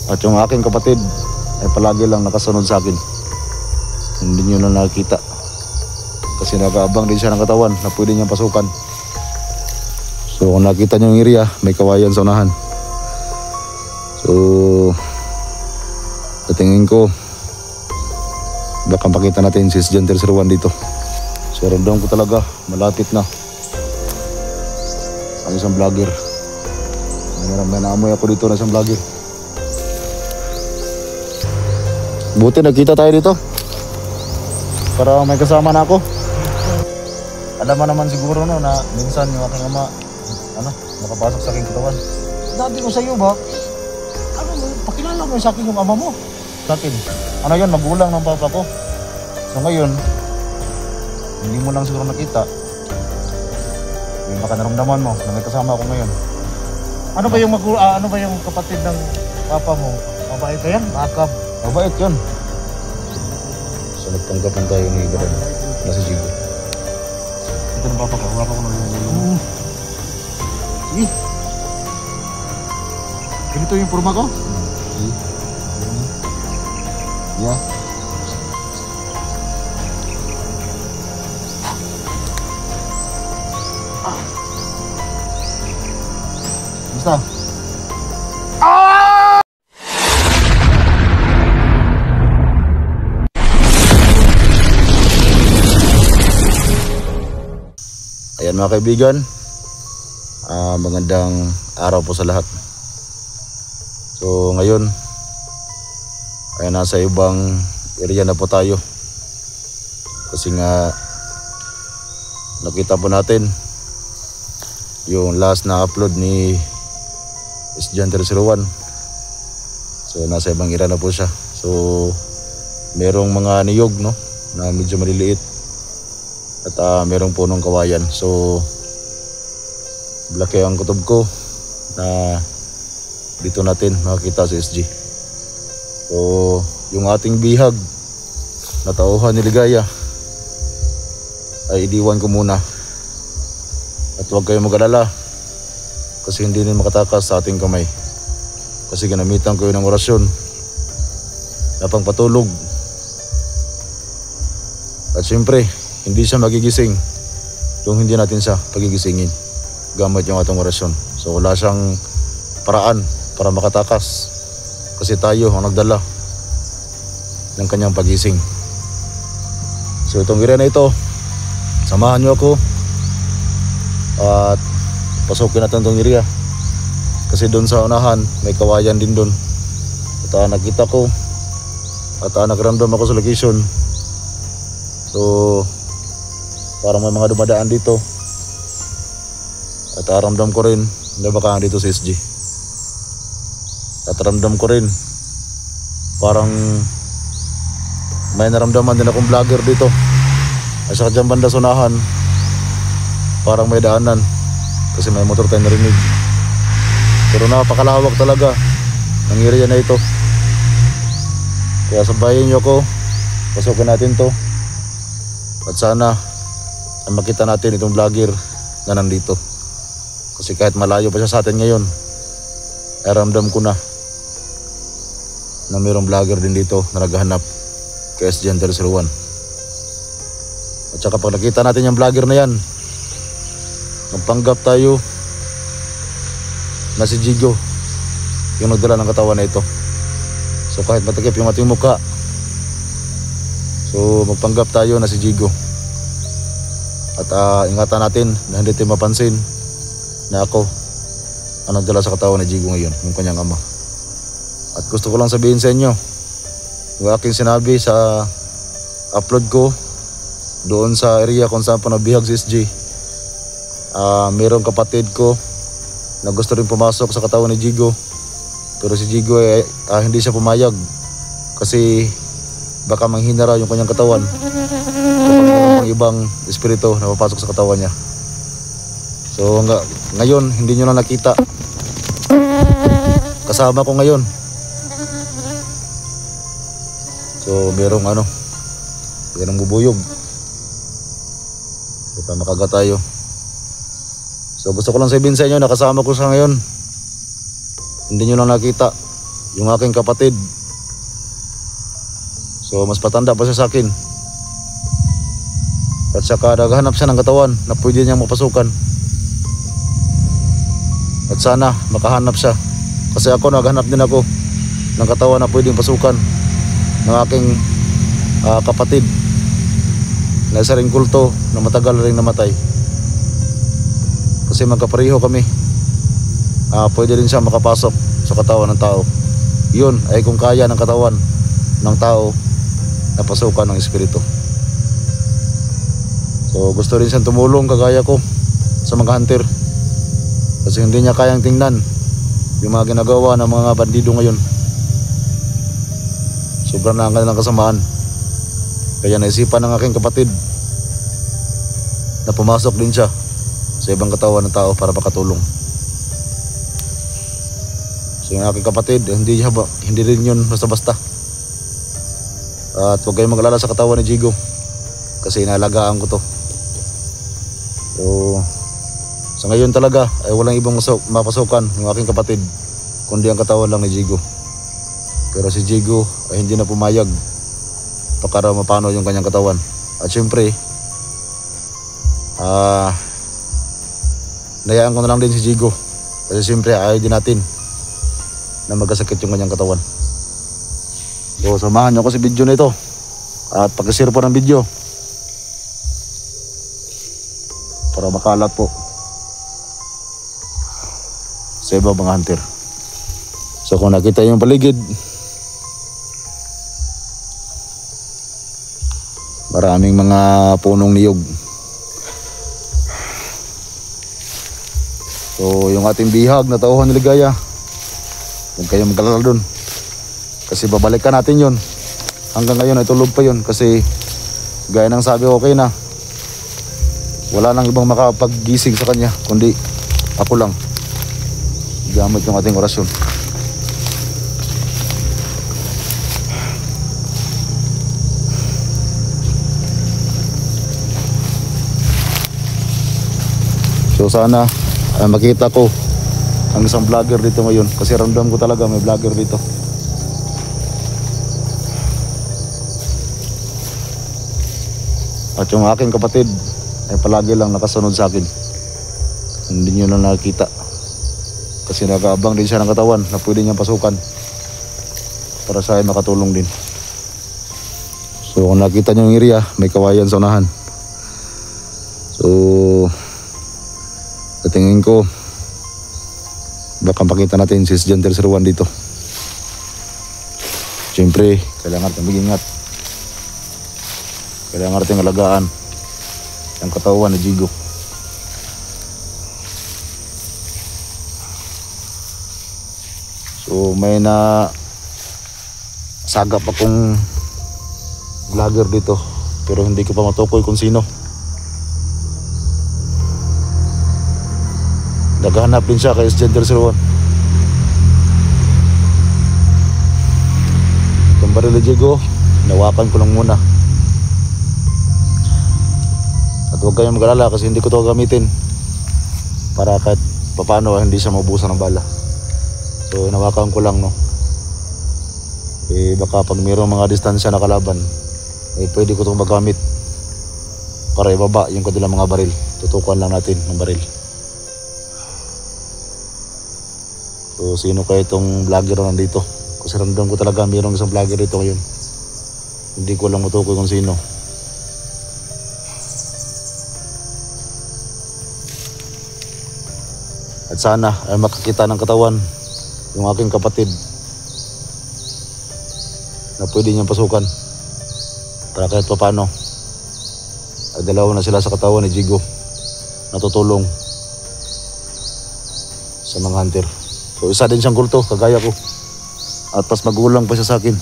At yung aking kapatid ay palagi lang nakasunod sa akin. Hindi nyo na nakita. Kasi nag-aabang din siya ng katawan na pwede niyang pasukan. So kung nakita nyo yung area, may kawayan sa unahan. So sa tingin ko, baka pakita natin si John 301 dito. So ramdam ko talaga, malapit na ang isang vlogger. May naamoy ako dito na isang vlogger. Buti nagkita tayo dito para may kasama na ako. Alam mo naman siguro no, na minsan yung aking ama nakapasok sa aking katawan. Sabi ko sa iyo ba, pakilala mo sa akin yung ama mo. Sa akin, yun, magulang ng papa ko. So ngayon, hindi mo lang siguro nakita. Baka naramdaman mo na may kasama ako ngayon. Ano ba yung kapatid ng papa mo? Mabait ba yan? Makakab. Mabait yun. So nagtanggapan tayo ni Ibadan na si Jigo. Ito ng papa ka, wala ko na yung sige. Ganito yung forma ko? Sige. Yeah. Basta. Ayan mga kaibigan, magandang araw po sa lahat. So ngayon ay nasa ibang area na po tayo. Kasi nga nakita po natin yung last na upload ni John 301. So nasa ibang area na po siya. So merong mga niyog no na medyo maliliit. At merong punong kawayan. So blaki ang kutob ko na dito natin makikita si SG. So yung ating bihag na tauhan ni Ligaya ay idiwan ko muna. At huwag kayong mag-alala kasi hindi rin makatakas sa ating kamay. Kasi ginamitan ko yun ng orasyon na pangpatulog. At syempre hindi siya magigising kung hindi natin siya pagigisingin gamit yung atong orasyon. So wala siyang paraan para makatakas kasi tayo ang nagdala ng kanyang pagising. So itong area na ito, samahan nyo ako at pasukin natin itong area kasi doon sa unahan may kawayan din doon. At nakita ko at nagramdam ako sa location. So parang may mga dumadaan dito. At ramdam ko rin na baka dito si SG. At ramdam ko rin parang may naramdaman din akong vlogger dito. At sa kadyang banda sunahan parang may daanan kasi may motor tayo narinig. Pero napakalawak talaga ang area na ito. Kaya sabayin nyo ako, pasukin natin to. At sana ay makita natin itong vlogger na nandito. Kasi kahit malayo pa siya sa atin ngayon, ay ramdam ko na mayroong vlogger din dito na naghahanap kay John 301. At saka pag nakita natin yung vlogger na yan, magpanggap tayo na si Jigo yung nagdala ng katawan na ito. So kahit matakip yung ating mukha, so magpanggap tayo na si Jigo. At ingatan natin na hindi tayo mapansin na ako ang nagdala sa katawan ni Jigo ngayon, yung kanyang ama. At gusto ko lang sabihin sa inyo, yung aking sinabi sa upload ko doon sa area kung saan pa nabihag si SG. Mayroong kapatid ko na gusto rin pumasok sa katawan ni Jigo. Pero si Jigo hindi siya pumayag kasi baka manghina raw yung kanyang katawan kapag ibang espiritu na papasok sa katawan niya. So ngayon hindi nyo na nakita, kasama ko ngayon. So merong bubuyog para makagat tayo. So gusto ko lang sabihin sa inyo na kasama ko siya ngayon. Hindi nyo lang nakita yung aking kapatid. So mas patanda pa siya sa akin. At saka naghahanap siya ng katawan na pwede niyang mapasukan. At sana makahanap siya. Kasi ako naghanap din ako ng katawan na pwedeng pasukan ng aking kapatid na isa ring kulto na matagal rin namatay. Kasi magkapareho kami. Pwede rin siya makapasok sa katawan ng tao. Yun ay kung kaya ng katawan ng tao na pasukan ng espiritu. So gusto rin siyang tumulong kagaya ko sa mga hunter. Kasi hindi niya kayang tingnan yung mga ginagawa ng mga bandido ngayon. Sobrang na ang kanilang kasamaan. Kaya naisipan ng aking kapatid na pumasok din siya sa ibang katawan ng tao para makatulong. So yung aking kapatid, hindi rin yun basta-basta. At huwag kayong mag-alala sa katawan ni Jigo kasi inaalagaan ko to. So sa ngayon talaga ay walang ibang mapasukan yung aking kapatid kundi ang katawan lang ni Jigo. Pero si Jigo ay hindi na pumayag para mapano yung kanyang katawan. At syempre nayaan ko na lang din si Jigo kasi syempre ayaw din natin na magkasakit yung kanyang katawan. So samahan nyo ako sa video na ito at pag-share po ng video para makalat po sa iba mga hunter. So kung nakita yung paligid, maraming mga punong niyog. So yung ating bihag na tauhan ni Ligaya, huwag kayong mag-alala dun kasi babalikan natin yun. Hanggang ngayon ay tulog pa yun kasi gaya ng sabi ko okay na, wala nang ibang makapaggising sa kanya kundi ako lang gamit yung ating orasyon. So sana makita ko ang isang vlogger dito ngayon kasi ramdam ko talaga may vlogger dito. At yung aking kapatid ay palagi lang nakasunod sa akin. Hindi nyo na nakikita kasi nag-aabang din siya ng katawan na pwede niyang pasukan para sa akin makatulong din. So kung nakita nyo yung area, may kawayan sa unahan. So tingin ko baka pakita natin si Gentle 01 dito. Siyempre kailangan natin mag-ingat, kailangan natin alagaan ang katawan ni Jigo. So may na sagap akong vlogger dito pero hindi ko pa matukoy kung sino. Naghahanap din siya kay Gentle 01. Itong baril ni Jigo, nawakan ko lang muna. At huwag kayong mag-alala kasi hindi ko ito gamitin para kahit papano hindi siya maubusan ng bala. So nawakan ko lang, no. Baka pag mayroong mga distansya na kalaban, pwede ko itong magamit para ibaba yung kanilang mga baril. Tutukan lang natin ng baril. So sino kaya itong vlogger na nandito? Kasi ramdam ko talaga mayroong isang vlogger dito ngayon. Hindi ko lang matukoy kung sino. At sana ay makakita ng katawan yung aking kapatid na pwede niyang pasukan para kahit papano ay dalawa na sila sa katawan ni Jigo na tutulong sa mga hunter. So isa din siyang kulto kagaya ko at pas magulang pa siya sa akin.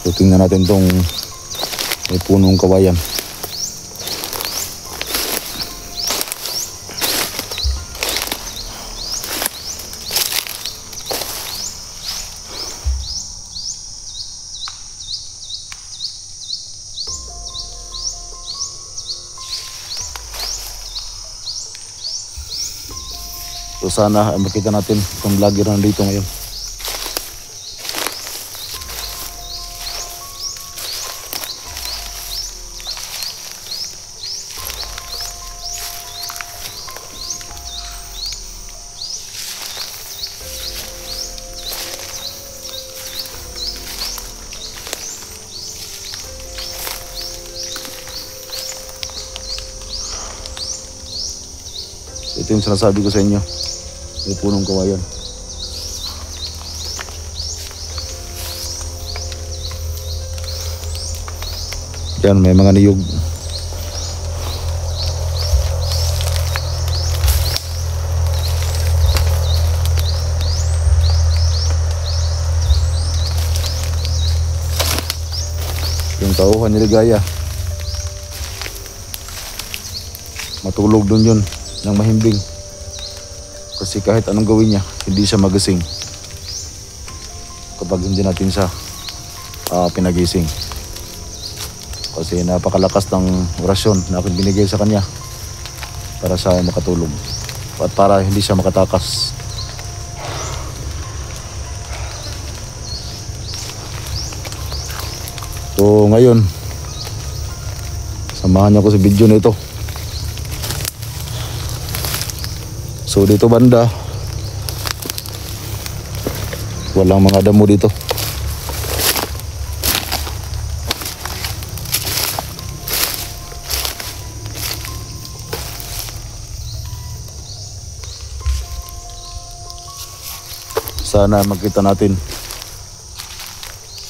So tingnan natin tong may punong kawayan. So sana ay makita natin itong vlogger na nandito ngayon. Ito yung sinasabi ko sa inyo. May punong kawayan. Yan, may mga niyog. Yung tauhan ni Ligaya. Matulog dun yun ng mahimbing. Kasi kahit anong gawin niya, hindi siya magising kapag hindi natin siya pinagising. Kasi napakalakas ng orasyon na aking binigay sa kanya para siya makatulog at para hindi siya makatakas. So ngayon, samahan niyo ako sa video na ito. So dito banda, walang mga damo dito. Sana makita natin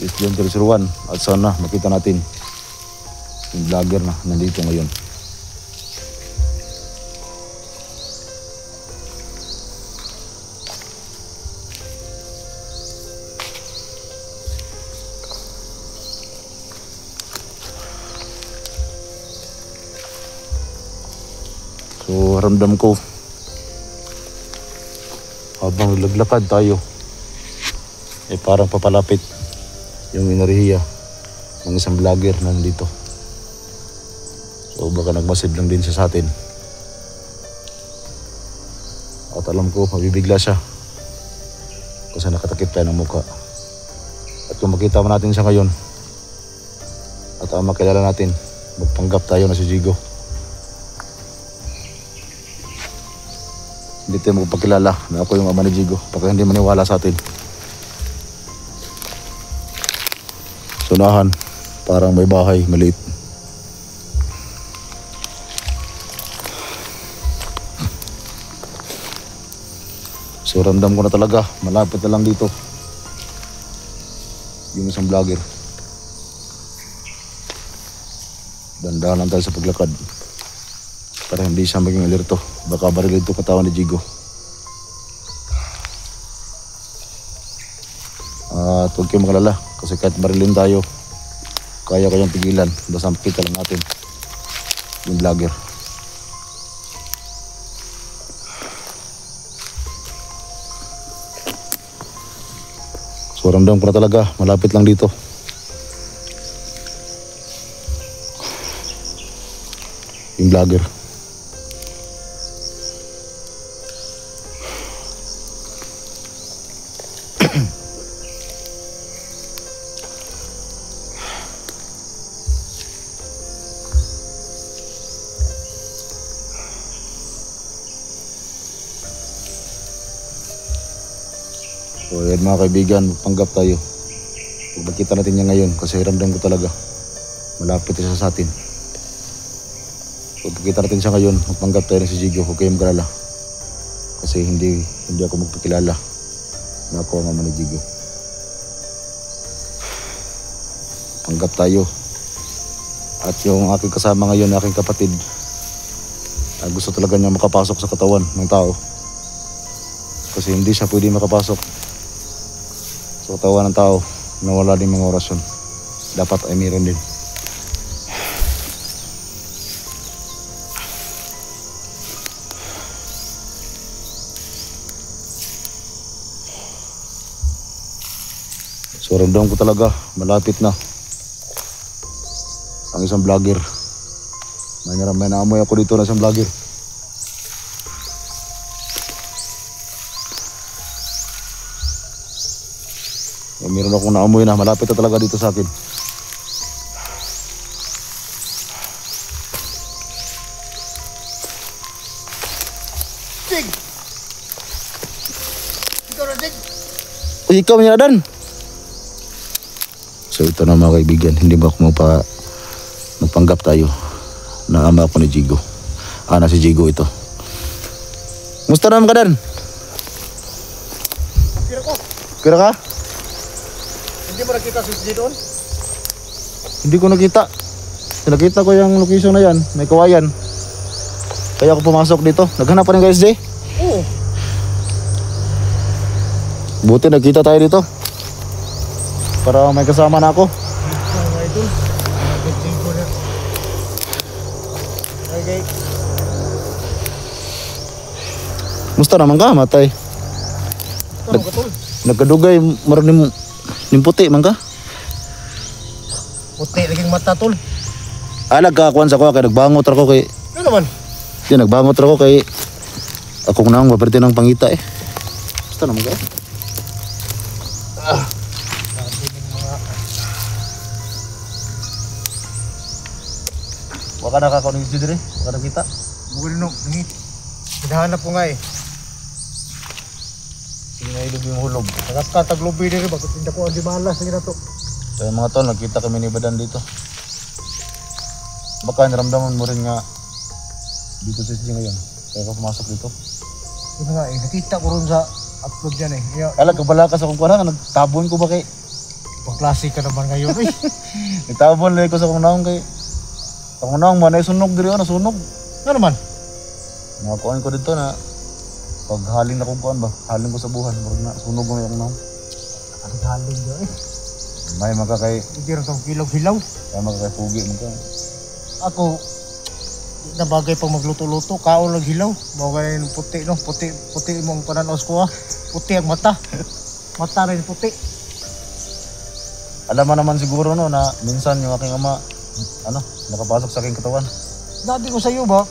is John 301 at sana makita natin yung vlogger na nandito ngayon. So ramdam ko habang naglakad tayo parang papalapit yung enerhiya ng isang vlogger na nandito. So baka nagmasid lang din siya sa atin. At alam ko mabibigla siya kasi nakatakip tayo ng mukha. At kung makita mo natin siya ngayon at makilala natin, magpanggap tayo na si Jigo. Hindi tayo magpakilala na ako yung ama ni Jigo baka hindi maniwala sa atin. Sunahan, parang may bahay maliit. So ramdam ko na talaga, malapit na lang dito yung isang vlogger. Dandahan lang tayo sa paglakad para hindi siya maging alerto. Baka barilin ito katawan ni Jigo. At huwag kayong magalala kasi kahit barilin tayo, kaya kayang pigilan. Basta makita lang natin yung vlogger. So ramdam ko na talaga, malapit lang dito. Yung vlogger. So yan mga kaibigan, magpanggap tayo. Pag makita natin niya ngayon, kasi ramdam ko talaga malapit siya sa atin. So pag makita natin siya ngayon, magpanggap tayo na si Jigo. Huwag kayong magalala kasi hindi ako magpakilala na ako ang ama ni Jigo. Panggap tayo. At yung aking kasama ngayon, aking kapatid, gusto talaga niya makapasok sa katawan ng tao kasi hindi siya pwede makapasok sa katawan ng tao na wala din mga orasyon. Dapat ay meron din. So ramdam ko talaga malapit na ang isang vlogger. May naamoy ako dito na isang vlogger. Meron akong naamoy na malapit na talaga dito sa akin. Jig! Ikaw na, Jig! Uy, ikaw Minadan. So ito na mga kaibigan, hindi ba ako magpanggap tayo na ama ako ni Jigo. Na si Jigo ito. Musta naman ka Dan? Kira ko! Kira ka? Hindi mo nakita si Jig doon? Hindi ko nakita. Nakita ko yung location na yan, may kawayan. Kaya ako pumasok dito. Naghanap pa rin ka SJ? Oo. Buti nagkita tayo dito. Para may kasama na ako. Ikaw nga idol. Jig ko na. Okay. Musta naman ka, matay? Ikaw ka tol. Nagkadugay, marang nim puti man ka? Puti naging mata tol. Nagkakuan sa ko, kaya nagbangot ako kay... Ano naman? Di, nagbangot ako kay... Akong nang maperte ng pangita eh. Musta naman ka? Waka nakakaon ng SJ dire? Waka nakita? Bukul no. Nangit. Hinahanap ko nga eh. Singailog yung hulog. Nakaskatag lobby din rin. Bakit hindi ko ang di malas na to. Kaya mga tol, nagkita kami ni Badan dito. Baka naramdaman mo rin nga dito sa SJ ngayon. Kaya ka pumasok dito. Yun nga eh. Nakita ko rin sa upload dyan eh. Kaya, Kabalakas akong kuwanang, nagtabon ko ba kay... pang klase ka naman ngayon eh. Nagtabon lang ko sa kong naong kay... Akong naong man ay sunog diri nasunog. Ano naman? Nakakuan ko dito na... Pag haling na kong kuan ba, haling ko sa buhan. Murag na, sunog ko yung naong. Ang haling dyan eh. May makakay... Hindi rin kang hilaw-hilaw. Kaya makakay pugi mo ka. Ako, di na bagay pang magluto-luto, kaon lang hilaw. Mga yung puti, no? Puti mong pananos ko, ha? Puti ang mata. Mata rin puti. Alam mo naman siguro no na minsan yung aking ama, nakapasok sa aking katawan. Sabi ko sa iyo ba,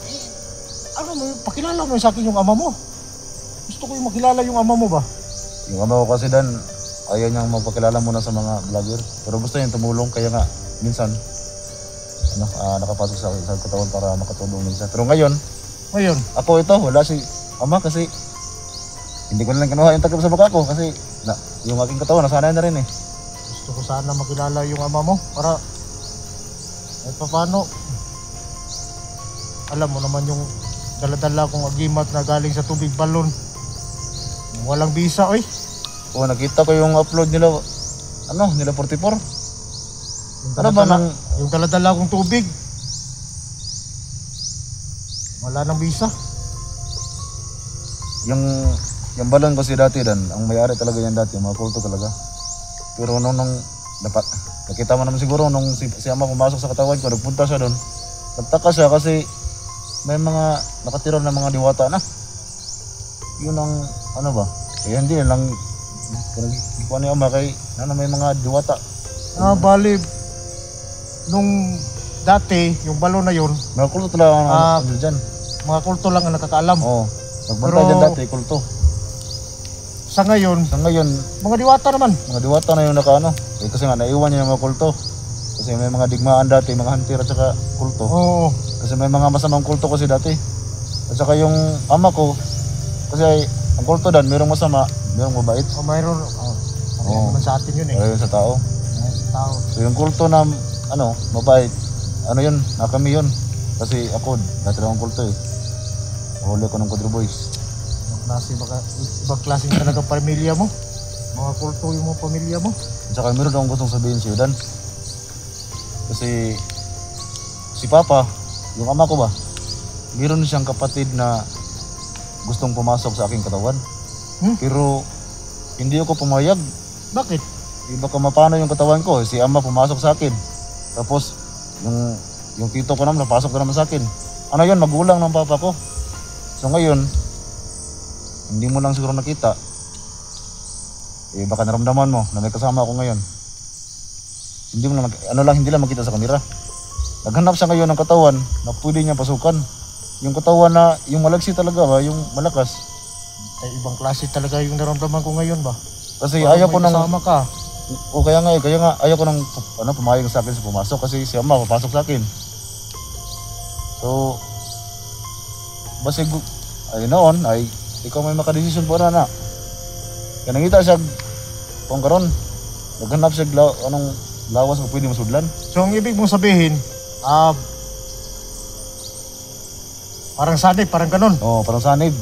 ano mo, pakilala mo sa akin yung ama mo. Gusto ko yung makilala yung ama mo ba? Yung ama ko kasi Dan, ayaw niyang magpakilala muna sa mga vlogger. Pero gusto niyang tumulong, kaya nga minsan, nakapasok sa katawan para makatulong minsan. Pero ngayon, ako ito, wala si ama kasi hindi ko na lang kinuha yung takip sa baka ko kasi yung aking katawan, nasanay na rin eh. Gusto ko sana makilala yung ama mo para paano alam mo naman yung dala-dala kong agimat na galing sa tubig balon. Walang bisa oy. Oo, nakita ko yung upload nila, nila 44. Ano ba nang... Yung dala-dala kong tubig. Wala nang bisa. Yung balon kasi dati Dan, ang may-ari talaga yan dati, mga kulto talaga. Pero nung nakita mo naman siguro nung si ama pumasok sa katawan ko, nagpunta siya doon. Nagtaka siya kasi may mga nakatira na mga diwata na. Yun ang kaya hindi na lang kung ano yung ama kay may mga diwata. Bali nung dati yung balon na yun, Mga kulto talaga ang dyan. mga kulto lang ang nakakaalam. Oo, nagbantay dyan dati, kulto. Sa ngayon, mga diwata naman. Mga diwata na yung kasi nga naiwan niya yung mga kulto. Kasi may mga digmaan dati, mga hantir at saka kulto. Oo. Kasi may mga masamang kulto kasi dati. At saka yung ama ko, kasi ang kulto Dan, mayroong masama, mayroong mabait. Mayroon. Naman sa atin yun eh. Mayroon sa tao. Sa tao. So yung kulto na, mabait, yun, kami yun. Kasi ako, dati lang ang kulto eh. Huli ko ng Quadro Boys. Ibang klase talaga pamilya mo. Mga kulto yung mga pamilya mo. At saka meron akong gustong sabihin sa iyo Dan. Kasi si Papa, yung ama ko ba, meron siyang kapatid na gustong pumasok sa aking katawan. Pero hindi ako pumayag. Bakit? Iba ka mapano yung katawan ko. Si ama pumasok sa akin. Tapos yung tito ko naman napasok na naman sa akin. Yun, magulang ng papa ko. So ngayon, hindi mo lang siguro nakita. Baka naramdaman mo na may kasama ako ngayon. Hindi mo lang, hindi lang makita sa kamera. Naghanap siya ngayon ng katawan na pwede niya pasukan. Yung katawan na, yung malagsi talaga ba, yung malakas. Ay, ibang klase talaga yung naramdaman ko ngayon ba? Kasi ayaw ko nang... Kasama ka. O kaya nga ayaw ko nang pumayag sa akin sa pumasok kasi si ama papasok sa akin. So, basig ay noon ay ikaw may makadesisyon po na. Kaya nangita siya kung karon naghanap siya anong lawas mo pwede masudlan. So ang ibig mong sabihin, parang sanib, parang ganun. Oo, parang sanib.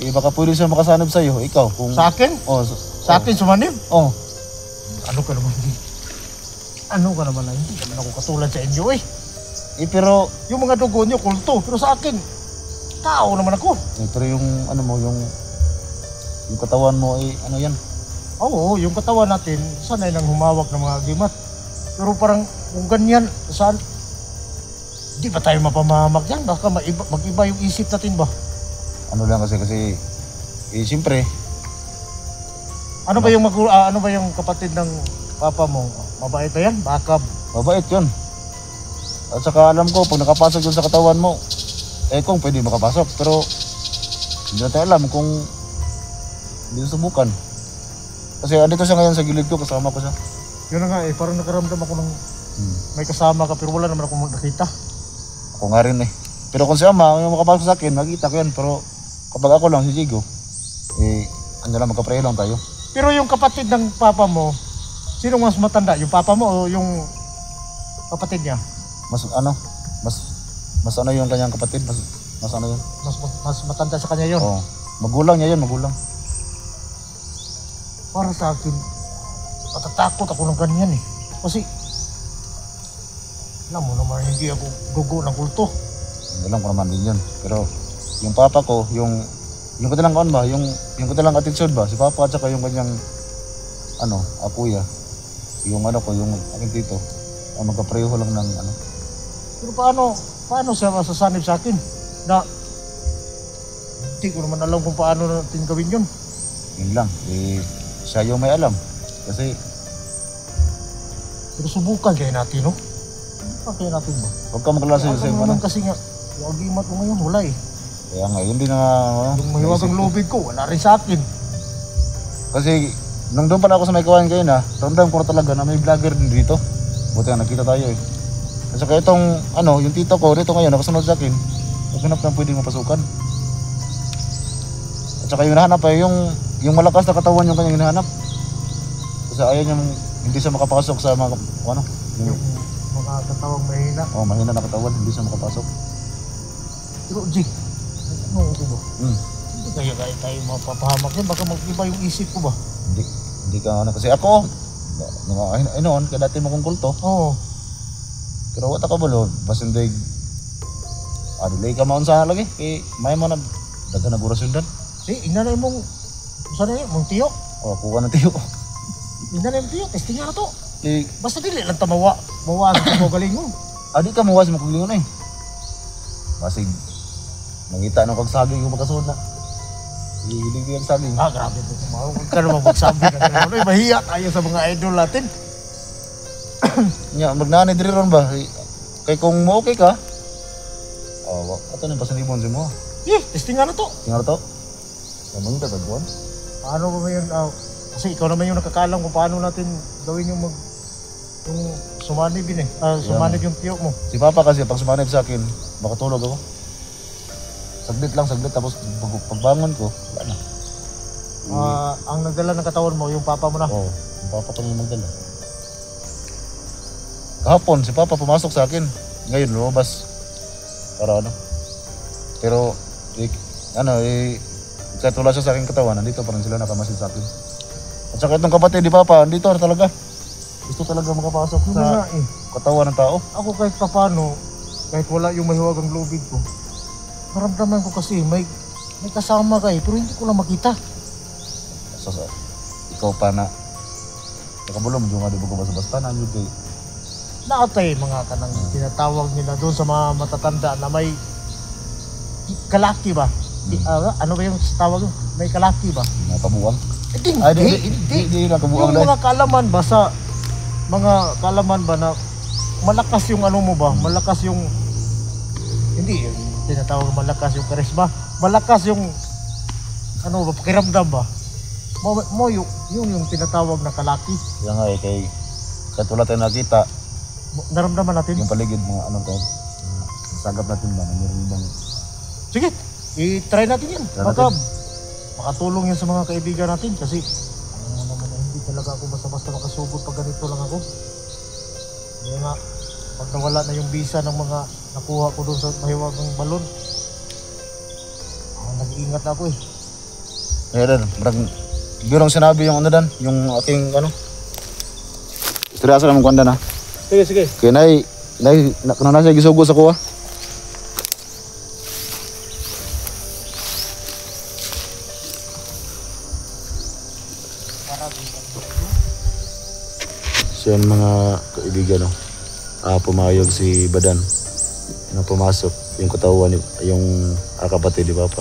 Baka pwede siya makasanib sa'yo, ikaw. Kung... Sa akin? Oo. Sa akin sumanib? Oo. Ano ka naman? Ano ka naman? Hindi naman ako katulad sa inyo eh. Pero... Yung mga dugo nyo, kulto. Pero sa akin, tao naman ako. Pero yung ano mo, yung katawan mo ano yan? Oo, yung katawan natin, sanay nang humawak ng mga gimat. Pero parang kung ganyan, saan? Di ba tayo mapamahamak yan? Baka mag-iba yung isip natin ba? Ano lang kasi siyempre. Ano ba yung kapatid ng papa mo? Mabait ba yan? Baka Mabait yun. At saka alam ko, pag nakapasok yun sa katawan mo, kung pwede makapasok. Pero hindi natin alam kung hindi subukan. Kasi andito siya ngayon sa gilid ko, kasama ko siya. yun na nga parang nakaramdam ako ng may kasama ka pero wala naman akong nakita. Ako nga rin eh. Pero kung si ama, yung makapasok sa akin, makita ko yan. Pero kapag ako lang, si Jigo, ano lang, magkaprehe lang tayo. Pero yung kapatid ng papa mo, sino mas matanda? Yung papa mo o yung kapatid niya? Mas ano yung kanyang kapatid, mas ano yun. Mas matanda sa kanya yun? Oo. Magulang niya yun, magulang. Para sa akin, matatakot ako ng ganyan eh. Kasi, alam mo naman, hindi ako dugo ng kulto. Alam ko naman din yun. Pero yung papa ko, yung katilang kaon ba, yung katilang attitude ba, si papa at saka yung kanyang kuya, yung yung aking tito, magkapreho lang ng Pero paano siya masasanib sa akin? Na, hindi ko naman alam kung paano natin gawin yun. Yun lang, siya yung may alam. Kasi, Pero subukan kaya natin, no? Subukan kaya natin ba? huwag ka maglasa Kaya sa ako naman kasi nga, yung agimat ko ngayon, wala eh. Kaya nga, yun din na Yung mahiwagang lubid ko, wala rin sa akin. Kasi, nung doon pala ako sa may kawain kayo ramdam ko na talaga na may vlogger din dito. Buti nga, nakita tayo eh. At saka itong, yung tito ko dito ngayon, nakasunod sa akin, naghanap ng pwedeng mapasukan. At saka yung hinahanap yung malakas na katawan yung kanyang hinahanap. Kasi ayaw niyang hindi siya makapasok sa mga, Yung mga katawang mahina. mahina na katawan, hindi siya makapasok. Pero Jig, ano ito ba? Hindi kaya tayo mapapahamak yan, baka mag-iba yung isip ko ba? Hindi ka kasi ako, noon, kaya dati mo kong kulto. Oo. Pero wata ka bulo, basindig, delay ka maun sana lagi, may mo na, daga na buras yun doon. Inanay mong, saan na yun? Mong tiyo? Kuha ng tiyo. Inanay mong tiyo, testing nga na to. Eh, Basta dili lang tamawa, mawasan mo galing mo. di ka mawas mo kaglingon eh. Basig, nangita nung kagsaging yung magkasunod na. Hilig yung saging. Grabe ito tumawa. Huwag ka naman magsabi na gano'n. Mahiya tayo sa mga idol natin. Magnanay diri ron ba? Kay kung mo okay ka, ato na pasanibon si mo. Testing nga na to. Tingnan to. Naman ka tagwan. Paano ba yun? Kasi ikaw naman yung nakakaalam kung paano natin gawin yung yung sumanib yun eh. Sumanib yung tiyo mo. Si Papa kasi pag sumanib sa akin, makatulog ako. Saglit tapos pagbangon ko, wala na. Ang nagdala ng katawan mo, yung papa mo na. Oo, yung Papa ko yung magdala. Kahapon, si Papa pumasok sa akin. Ngayon, lumabas. Para Pero, kahit wala siya sa aking katawan, nandito pa rin sila nakamasid sa akin. At saka itong kapatid ni Papa, nandito na talaga. Gusto talaga makapasok sa katawan ng tao. Ako kahit papano, kahit wala yung mahiwagang lubid ko, naramdaman ko kasi may kasama ka pero hindi ko lang makita. Ikaw pa na nakabulong, yung nga di ba ko basta-basta na yun kay Nakatay mga kanang tinatawag nila doon sa mga matatanda na may kalaki ba? Ano ba yung tawag? May kalaki ba? nakabuang. Hindi. Nakabuang Yung mga kalaman ba sa mga kalaman ba na malakas yung ano mo ba? Malakas yung hindi yung tinatawag malakas yung karisma. Malakas yung pakiramdam ba? mo yung tinatawag na kalaki. Kaya nga kay kahit wala tayong nakita, Naramdaman natin. yung paligid mga ano to, sagap natin ba na meron bang Sige, i-try natin yan. Try Baka natin. makatulong yan sa mga kaibigan natin kasi naman na hindi talaga ako basta-basta makasugod pag ganito lang ako. Kaya nga, pag nawala na yung visa ng mga nakuha ko doon sa mahiwagang balon, nag-iingat na ako eh. Kaya dan, parang birong sinabi yung ano dan, yung aking ano. Istorya sa naman kuanda na. Sige, sige. Kaya na siya gisugo sa kuha. Siya yung mga kaibigan no. Pumayag si Badan na pumasok yung katawan yung kapatid ni Papa.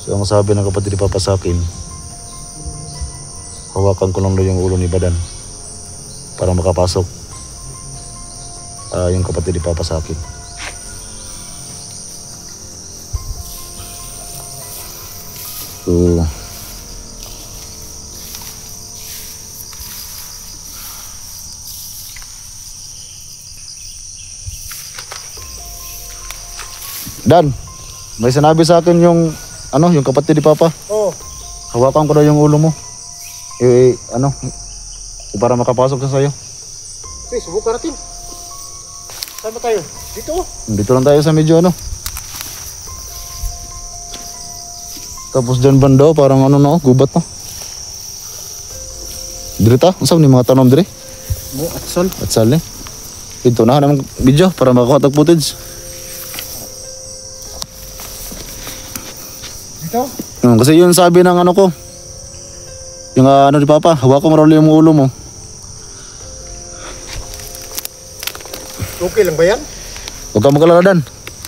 So ang sabi ng kapatid ni Papa sa akin, hawakan ko lang daw yung ulo ni Badan para makapasok yung kapatid ni Papa sa akin. So Dan, may sinabi sa akin yung ano, yung kapatid ni Papa. Oo. Hawakan ko daw yung ulo mo. Ano, para makapasok sa sayo. Okay, subukan natin. Saan ba tayo? Dito oh. Dito lang tayo sa medyo ano. Tapos dyan banda, parang ano na, gubat na. Dirita, saan ni mga tanom dire? Atsal. Atsal eh. Ito na ng video para makakuha tag footage. Dito? Kasi yun sabi ng ano ko. Yung ano ni Papa, hawakan mo raw yung ulo mo. Okay lang ba yan? Huwag kang mag-alala Dan.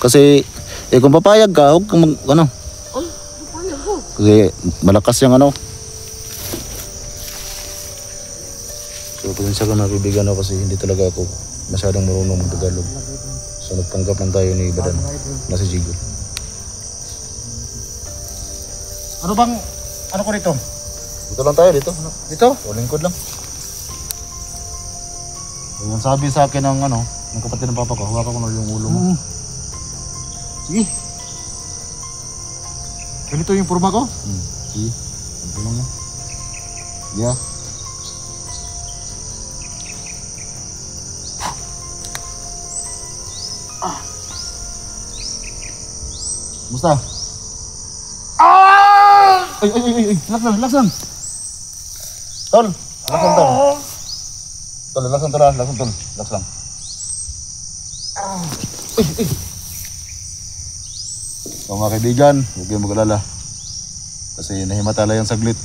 Kasi kung papayag ka, huwag kang ano. Ay, papayag ko. Kasi malakas yung ano. So pasensya ka mga kaibigan ako kasi hindi talaga ako masyadong marunong mag-Tagalog. So nagpanggap lang tayo ni Badan na si Jigo. Ano bang, ano ko rito? Dito lang tayo, dito. Dito? O lingkod lang. Yung sabi sa akin ng ano, ng kapatid ng Papa ko, hawakan ko na yung ulo mo. Sige. Ganito yung forma ko? Sige. Ito lang yan. Yeah. Musta? Ay, relax lang, relax lang. Tol, relax lang, tol. Tol, relax lang, tol, relax lang, tol. Relax lang. So mga kaibigan, huwag kayong mag-alala. Kasi nahimatala yung saglit.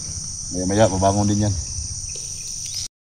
Maya-maya, mabangon din yan.